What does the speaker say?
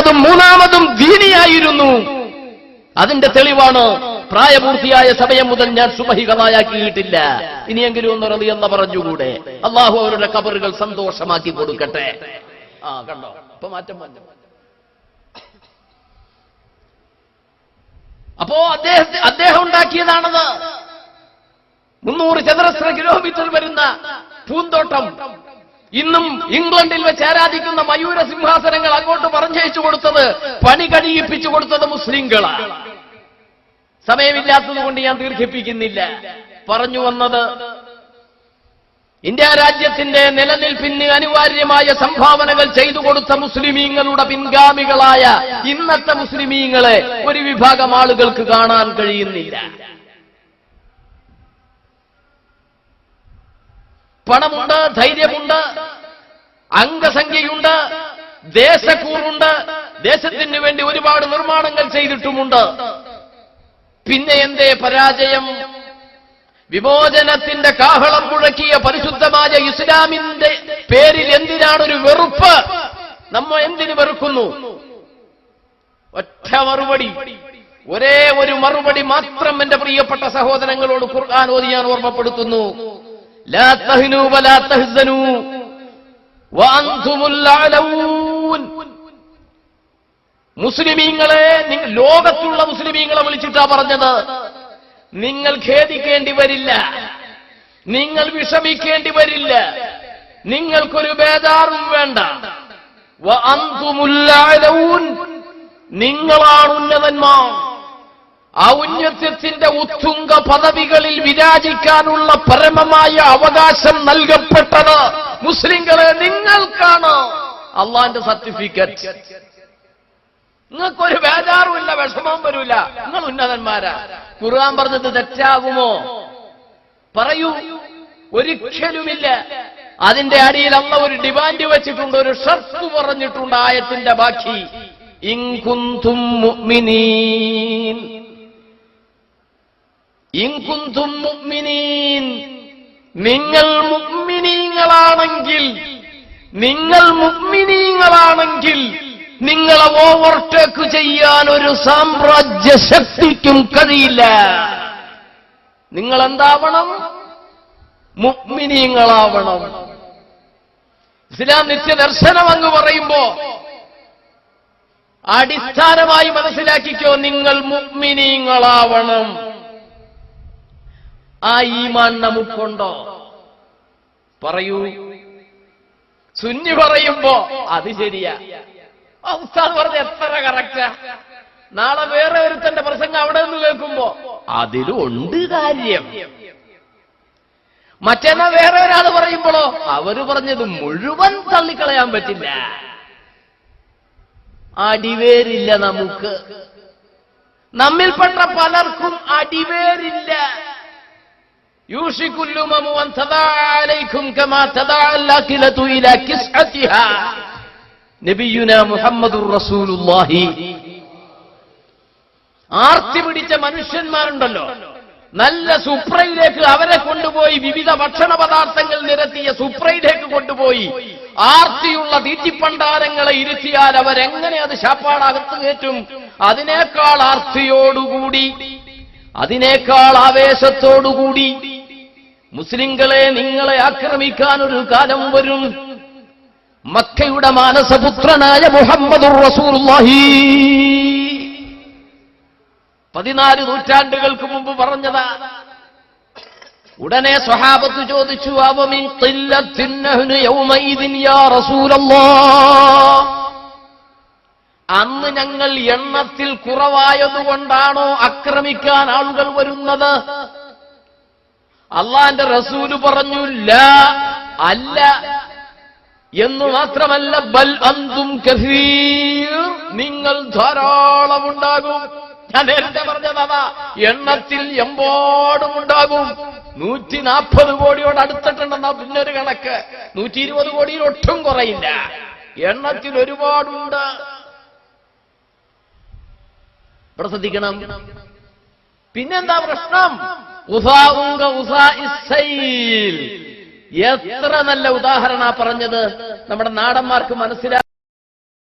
രണ്ടാമതും മൂന്നാമതും ദീനിയായിരുന്നു. അതിന്റെ തെളിവാണ് പ്രായപൂർത്തിയായ സമയം മുതൽ ഞാൻ സുബഹി ഖളായാക്കിയിട്ടില്ല. ഇനിയെങ്കിലും ഒന്ന് റളിയല്ലാഹു പറഞ്ഞുകൂടെ? അല്ലാഹു അവരുടെ ഖബറുകൾ സന്തോഷമാക്കി കൊടുക്കട്ടെ. കണ്ടോ, ഇപ്പൊ മാറ്റം വന്നു. അപ്പോ അദ്ദേഹം ഉണ്ടാക്കിയതാണത്. 300 ചതുരശ്ര കിലോമീറ്റർ വരുന്ന പൂന്തോട്ടം. ഇന്നും ഇംഗ്ലണ്ടിൽ വെച്ച് ആരാധിക്കുന്ന മയൂര സിംഹാസനങ്ങൾ അങ്ങോട്ട് പറഞ്ഞയച്ചു കൊടുത്തത്, പണി കഴിയിപ്പിച്ചു കൊടുത്തത് മുസ്ലിങ്ങളാണ്. സമയമില്ലാത്തത് കൊണ്ട് ഞാൻ ദീർഘിപ്പിക്കുന്നില്ല. പറഞ്ഞു വന്നത്, ഇന്ത്യ രാജ്യത്തിന്റെ നിലനിൽപ്പിന് അനിവാര്യമായ സംഭാവനകൾ ചെയ്തു കൊടുത്ത മുസ്ലിമീങ്ങളുടെ പിൻഗാമികളായ ഇന്നത്തെ മുസ്ലിമീങ്ങളെ ഒരു വിഭാഗം ആളുകൾക്ക് കാണാൻ കഴിയുന്നില്ല. പണമുണ്ട്, ധൈര്യമുണ്ട്, അംഗസംഖ്യയുണ്ട്, ദേശക്കൂറുണ്ട്, ദേശത്തിന് വേണ്ടി ഒരുപാട് നിർമ്മാണങ്ങൾ ചെയ്തിട്ടുമുണ്ട്. പിന്നെ എന്തേ പരാജയം? വിമോചനത്തിന്റെ കാഹളം മുഴക്കിയ പരിശുദ്ധമായ ഇസ്ലാമിന്റെ പേരിൽ എന്തിനാണൊരു വെറുപ്പ്? നമ്മ എന്തിന് വെറുക്കുന്നു? ഒറ്റ മറുപടി, ഒരേ ഒരു മറുപടി മാത്രം എന്റെ പ്രിയപ്പെട്ട സഹോദരങ്ങളോട് ഖുർആൻ ഓതി ഞാൻ ഓർമ്മപ്പെടുത്തുന്നു. ലാ തഹ്നൂ വലാ തഹ്സനൂ വഅൻതുമുൽ അലൗൻ. മുസ്ലിമീങ്ങളെ, ലോകത്തുള്ള മുസ്ലിമീങ്ങളെ വിളിച്ചിട്ടാ പറഞ്ഞത്, നിങ്ങൾ ഖേദിക്കേണ്ടി വരില്ല, നിങ്ങൾ വിഷമിക്കേണ്ടി വരില്ല, നിങ്ങൾക്കൊരു ബേജാറും വേണ്ട. വഅൻതുമുൽ അലൗൻ, നിങ്ങളാണ് ഉന്നതന്മാർ. ആ ഉന്നതത്തിന്റെ ഉത്തുംഗ പദവികളിൽ വിരാജിക്കാനുള്ള പരമമായ അവകാശം നൽകപ്പെട്ടത് മുസ്ലിങ്ങളെ നിങ്ങൾക്കാണ്. അള്ളാന്റെ സർട്ടിഫിക്കറ്റ്. നിങ്ങൾക്കൊരു ബേജാറുമില്ല, വിഷമവും വരൂല, നിങ്ങൾ ഉന്നതന്മാരാ. ഖുർആൻ പറഞ്ഞത് തെറ്റാകുമോ? പറയൂ, ഒരിക്കലുമില്ല. അതിന്റെ അടിയിൽ അള്ളാഹ് ഒരു ഡിമാൻഡ് വെച്ചിട്ടുണ്ട്, ഒരു ഷർത്ത് പറഞ്ഞിട്ടുണ്ട്. ആയത്തിന്റെ ബാക്കി, ഇൻ കുന്തും മുഅ്മിനീൻ, ഇൻ കുന്തും മുഅ്മിനീൻ, നിങ്ങൾ മുഅ്മിനീങ്ങളാണെങ്കിൽ, നിങ്ങൾ മുഅ്മിനീങ്ങളാണെങ്കിൽ നിങ്ങളെ ഓവർടേക്ക് ചെയ്യാൻ ഒരു സാമ്രാജ്യ ശക്തിക്കും കഴിയില്ല. നിങ്ങൾ എന്താവണം? മുഅ്മിനീങ്ങളാവണം. ഇസ്ലാം നിത്യദർശനം അങ്ങ് പറയുമ്പോ അടിസ്ഥാനമായി മനസ്സിലാക്കിക്കോ, നിങ്ങൾ മുഅ്മിനീങ്ങളാവണം. ആ ഈമാൻ നമുക്കുണ്ടോ? പറയൂ. സുന്നി പറയുമ്പോ അത് ശരിയാ, ഉസ്താദ് പറഞ്ഞ എത്ര കറക്റ്റാ. നാളെ വേറെ ഒരുത്തന്റെ പ്രസംഗം അവിടെ നിന്ന് കേൾക്കുമ്പോ അതിലുണ്ട് കാര്യം. മറ്റേന്നാ വേറെ ഒരാൾ പറയുമ്പോഴോ അവര് പറഞ്ഞത് മുഴുവൻ തള്ളിക്കളയാൻ പറ്റില്ല. അടിവേരില്ല നമുക്ക്. നമ്മിൽപ്പെട്ട പലർക്കും അടിവേരില്ല. യൂഷിക്കുൽ ഉമമു അൻ തദഅ അലൈക്കും കമാ തദഅ അൽ-അഖിലതു ഇലാ കിസ്അതിഹാ. നബിയുനാ മുഹമ്മദുർ റസൂലുള്ളാഹി. ആർത്തി പിടിച്ച മനുഷ്യന്മാരുണ്ടല്ലോ, നല്ല സുപ്രയിലേക്ക് അവരെ കൊണ്ടുപോയി വിവിധ ഭക്ഷണ പദാർത്ഥങ്ങൾ നിരത്തിയ സുപ്രയിലേക്ക് കൊണ്ടുപോയി ആർത്തിയുള്ള തീറ്റിപ്പണ്ടാരങ്ങളെ ഇരുത്തിയാൽ അവരെങ്ങനെ അത് ശാപ്പാടകത്ത് കയറ്റും? അതിനേക്കാൾ ആർത്തിയോടുകൂടി, അതിനേക്കാൾ ആവേശത്തോടുകൂടി മുസ്ലിങ്ങളെ നിങ്ങളെ ആക്രമിക്കാൻ ഒരു കാലം വരും. മക്കയുടെ മാനസപുത്രനായ മുഹമ്മദുർ റസൂലുള്ളാഹി 14 നൂറ്റാണ്ടുകൾക്ക് മുമ്പ് പറഞ്ഞതാ. ഉടനെ സ്വഹാബത്ത് ചോദിച്ചു, അവമിൻ ഖില്ലത്തിൻ നഹ്നു യൗമഇദിൻ യാ റസൂലല്ലാഹ്, അന്ന് ഞങ്ങൾ എണ്ണത്തിൽ കുറവായതുകൊണ്ടാണോ ആക്രമിക്കാൻ ആളുകൾ വരുന്നത്? അള്ളാന്റെ റസൂല് പറഞ്ഞു, ലാ, അല്ല എന്നു മാത്രമല്ല, ബൽ അന്തും കസീർ, നിങ്ങൾ ധാരാളമുണ്ടാകും. ഞാൻ നേരത്തെ പറഞ്ഞതാ, എണ്ണത്തിൽ എമ്പാടുമുണ്ടാകും. 140 കോടിയോട് അടുത്തിട്ടുണ്ടെന്നാ പിന്നൊരു കണക്ക്. 120 കോടിയിൽ ഒട്ടും കുറയില്ല. എണ്ണത്തിൽ ഒരുപാടുണ്ട്. ഇവിടെ ശ്രദ്ധിക്കണം. പിന്നെന്താ പ്രശ്നം? എത്ര നല്ല ഉദാഹരണ പറഞ്ഞത്. നമ്മുടെ നാടന്മാർക്ക് മനസ്സിലാക്കി